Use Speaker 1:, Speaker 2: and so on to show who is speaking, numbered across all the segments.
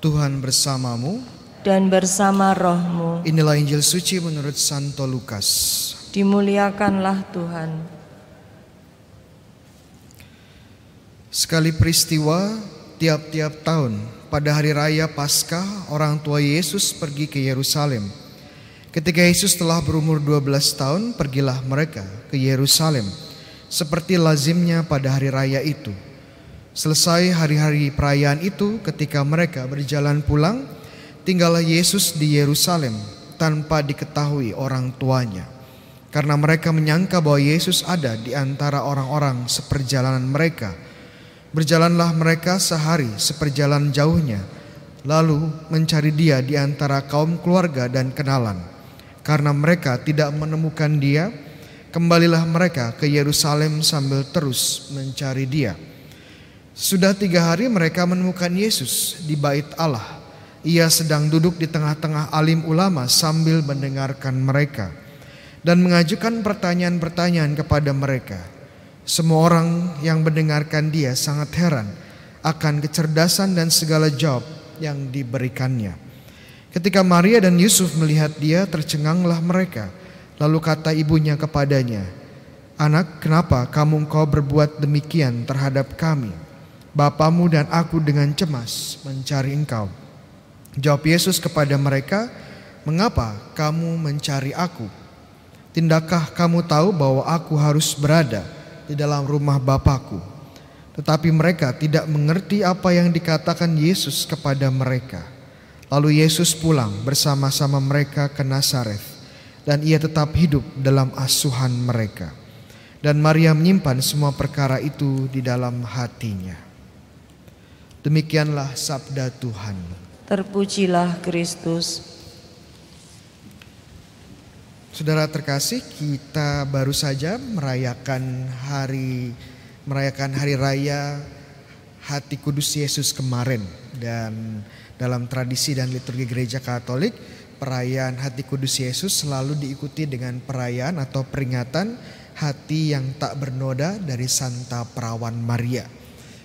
Speaker 1: Tuhan bersamamu
Speaker 2: dan bersama rohmu.
Speaker 1: Inilah Injil suci menurut Santo Lukas.
Speaker 2: Dimuliakanlah Tuhan.
Speaker 1: Sekali peristiwa, tiap-tiap tahun pada hari raya Paskah, orang tua Yesus pergi ke Yerusalem. Ketika Yesus telah berumur 12 tahun, pergilah mereka ke Yerusalem seperti lazimnya pada hari raya itu. Selesai hari-hari perayaan itu, ketika mereka berjalan pulang, tinggallah Yesus di Yerusalem tanpa diketahui orang tuanya. Karena mereka menyangka bahwa Yesus ada di antara orang-orang seperjalanan mereka. Berjalanlah mereka sehari seperjalanan jauhnya, lalu mencari dia di antara kaum keluarga dan kenalan. Karena mereka tidak menemukan dia, kembalilah mereka ke Yerusalem sambil terus mencari dia. Sudah 3 hari mereka menemukan Yesus di bait Allah. Ia sedang duduk di tengah-tengah alim ulama sambil mendengarkan mereka dan mengajukan pertanyaan-pertanyaan kepada mereka. Semua orang yang mendengarkan dia sangat heran akan kecerdasan dan segala jawab yang diberikannya. Ketika Maria dan Yusuf melihat dia, tercenganglah mereka. Lalu kata ibunya kepadanya, "Anak, kenapa engkau berbuat demikian terhadap kami? Bapamu dan aku dengan cemas mencari engkau." Jawab Yesus kepada mereka, "Mengapa kamu mencari aku? Tidakkah kamu tahu bahwa aku harus berada di dalam rumah Bapakku?" Tetapi mereka tidak mengerti apa yang dikatakan Yesus kepada mereka. Lalu Yesus pulang bersama-sama mereka ke Nazaret, dan ia tetap hidup dalam asuhan mereka. Dan Maria menyimpan semua perkara itu di dalam hatinya. Demikianlah sabda Tuhan.
Speaker 2: Terpujilah Kristus.
Speaker 1: Saudara terkasih, kita baru saja merayakan hari raya Hati Kudus Yesus kemarin. Dan dalam tradisi dan liturgi Gereja Katolik, perayaan Hati Kudus Yesus selalu diikuti dengan perayaan atau peringatan hati yang tak bernoda dari Santa Perawan Maria.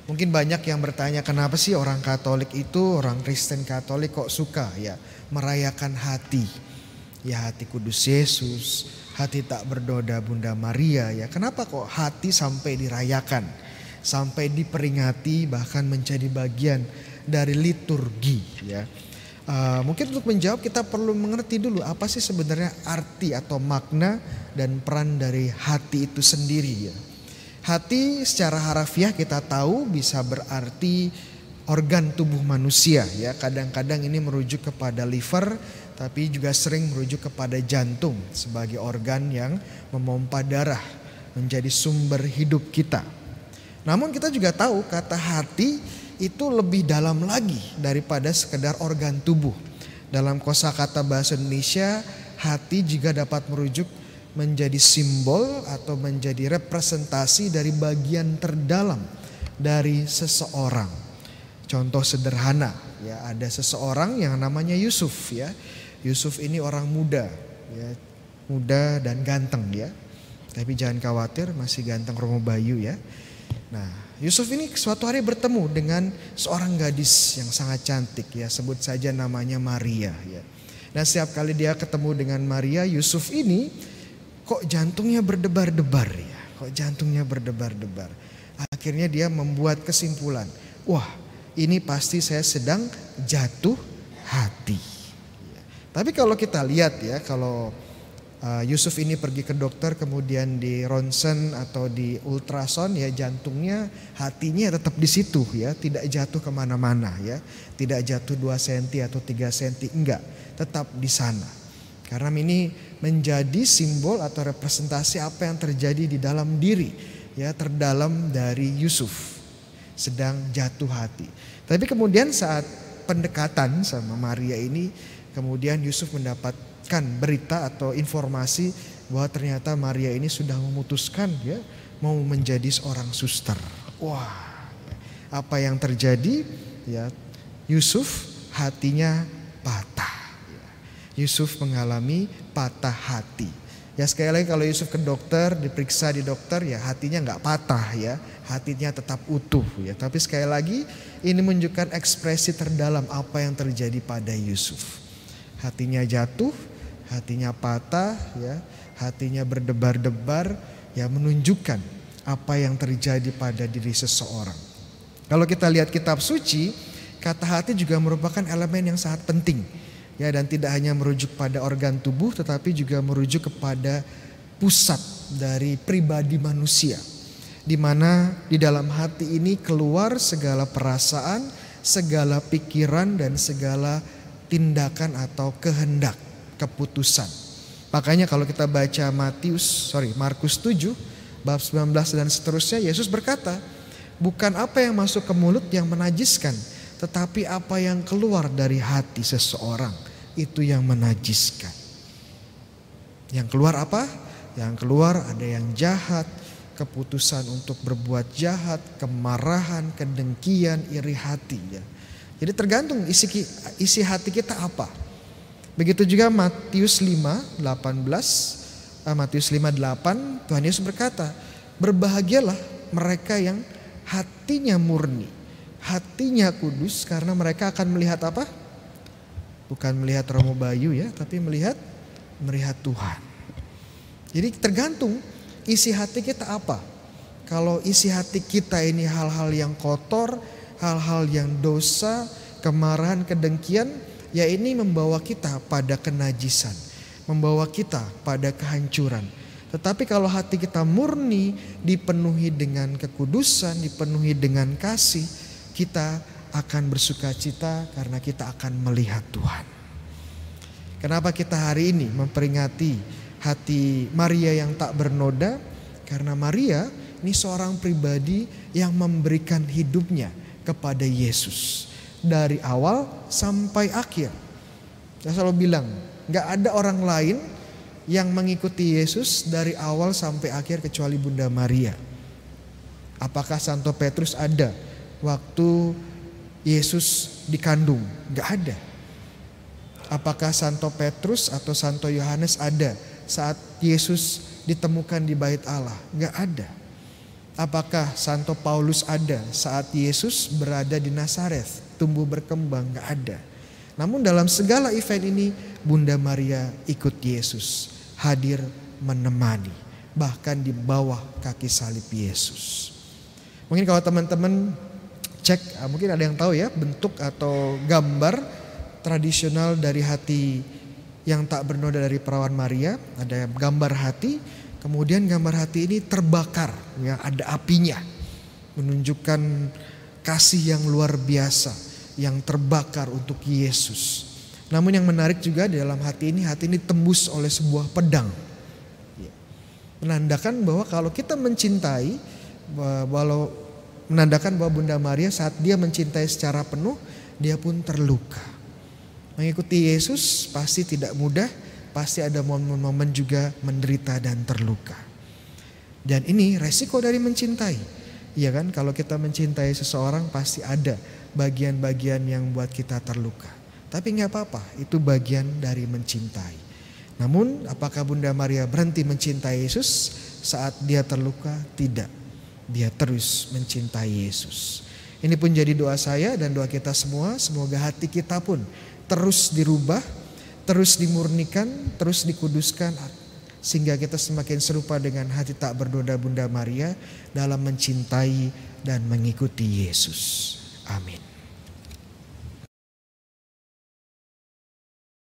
Speaker 1: Mungkin banyak yang bertanya, kenapa sih orang Katolik itu, orang Kristen Katolik kok suka ya merayakan hati? Ya, Hati Kudus Yesus, hati tak bernoda Bunda Maria ya. Kenapa kok hati sampai dirayakan, sampai diperingati, bahkan menjadi bagian dari liturgi ya? Mungkin untuk menjawab kita perlu mengerti dulu apa sih sebenarnya arti atau makna dan peran dari hati itu sendiri ya. Hati secara harafiah kita tahu bisa berarti organ tubuh manusia ya. Kadang-kadang ini merujuk kepada liver, tapi juga sering merujuk kepada jantung sebagai organ yang memompa darah, menjadi sumber hidup kita. Namun kita juga tahu kata hati itu lebih dalam lagi daripada sekedar organ tubuh. Dalam kosakata bahasa Indonesia, hati juga dapat merujuk menjadi simbol atau menjadi representasi dari bagian terdalam dari seseorang. Contoh sederhana ya, ada seseorang yang namanya Yusuf ya. Yusuf ini orang muda ya, muda dan ganteng ya. Tapi jangan khawatir, masih ganteng Romo Bayu ya. Nah, Yusuf ini suatu hari bertemu dengan seorang gadis yang sangat cantik ya, sebut saja namanya Maria ya. Nah, setiap kali dia ketemu dengan Maria, Yusuf ini kok jantungnya berdebar-debar ya, kok jantungnya berdebar-debar. Akhirnya dia membuat kesimpulan, wah ini pasti saya sedang jatuh hati. Tapi kalau kita lihat ya, kalau Yusuf ini pergi ke dokter, kemudian di ronsen atau di ultrason ya, jantungnya, hatinya tetap di situ ya, tidak jatuh kemana-mana ya, tidak jatuh 2 cm atau 3 cm, enggak, tetap di sana. Karena ini menjadi simbol atau representasi apa yang terjadi di dalam diri ya, terdalam dari Yusuf, sedang jatuh hati. Tapi kemudian saat pendekatan sama Maria ini, kemudian Yusuf mendapatkan berita atau informasi bahwa ternyata Maria ini sudah memutuskan ya mau menjadi seorang suster. Wah, apa yang terjadi ya? Yusuf hatinya patah. Yusuf mengalami patah hati. Ya sekali lagi kalau Yusuf ke dokter, diperiksa di dokter, ya hatinya nggak patah ya, hatinya tetap utuh ya. Tapi sekali lagi ini menunjukkan ekspresi terdalam apa yang terjadi pada Yusuf. Hatinya jatuh, hatinya patah ya, hatinya berdebar-debar ya, menunjukkan apa yang terjadi pada diri seseorang. Kalau kita lihat kitab suci, kata hati juga merupakan elemen yang sangat penting. Ya, dan tidak hanya merujuk pada organ tubuh tetapi juga merujuk kepada pusat dari pribadi manusia, di mana di dalam hati ini keluar segala perasaan, segala pikiran dan segala tindakan atau kehendak, keputusan. Makanya kalau kita baca Markus 7 bab 19 dan seterusnya, Yesus berkata, bukan apa yang masuk ke mulut yang menajiskan, tetapi apa yang keluar dari hati seseorang, itu yang menajiskan. Yang keluar apa? Yang keluar ada yang jahat, keputusan untuk berbuat jahat, kemarahan, kedengkian, iri hati ya. Jadi tergantung isi hati kita apa. Begitu juga Matius 5:8, Tuhan Yesus berkata, berbahagialah mereka yang hatinya murni, hatinya kudus, karena mereka akan melihat apa? Bukan melihat Romo Bayu ya, tapi melihat Tuhan. Jadi tergantung isi hati kita apa. Kalau isi hati kita ini hal-hal yang kotor, hal-hal yang dosa, kemarahan, kedengkian, ya ini membawa kita pada kenajisan, membawa kita pada kehancuran. Tetapi kalau hati kita murni, dipenuhi dengan kekudusan, dipenuhi dengan kasih, kita akan bersukacita karena kita akan melihat Tuhan. Kenapa kita hari ini memperingati hati Maria yang tak bernoda? Karena Maria ini seorang pribadi yang memberikan hidupnya kepada Yesus dari awal sampai akhir. Saya selalu bilang, gak ada orang lain yang mengikuti Yesus dari awal sampai akhir kecuali Bunda Maria. Apakah Santo Petrus ada waktu Yesus dikandung? Gak ada. Apakah Santo Petrus atau Santo Yohanes ada saat Yesus ditemukan di bait Allah? Gak ada. Apakah Santo Paulus ada saat Yesus berada di Nazaret, tumbuh berkembang? Gak ada. Namun dalam segala event ini Bunda Maria ikut Yesus, hadir menemani, bahkan di bawah kaki salib Yesus. Mungkin kalau teman-teman cek, mungkin ada yang tahu ya bentuk atau gambar tradisional dari hati yang tak bernoda dari Perawan Maria. Ada gambar hati, kemudian gambar hati ini terbakar, ya ada apinya, menunjukkan kasih yang luar biasa yang terbakar untuk Yesus. Namun yang menarik juga di dalam hati ini tembus oleh sebuah pedang, menandakan bahwa kalau kita mencintai, menandakan bahwa Bunda Maria saat dia mencintai secara penuh, dia pun terluka. Mengikuti Yesus pasti tidak mudah, pasti ada momen-momen juga menderita dan terluka. Dan ini resiko dari mencintai. Iya kan, kalau kita mencintai seseorang pasti ada bagian-bagian yang buat kita terluka. Tapi gak apa-apa, itu bagian dari mencintai. Namun apakah Bunda Maria berhenti mencintai Yesus saat dia terluka? Tidak. Dia terus mencintai Yesus. Ini pun jadi doa saya dan doa kita semua. Semoga hati kita pun terus dirubah, terus dimurnikan, terus dikuduskan, sehingga kita semakin serupa dengan hati tak bernoda Bunda Maria dalam mencintai dan mengikuti Yesus. Amin.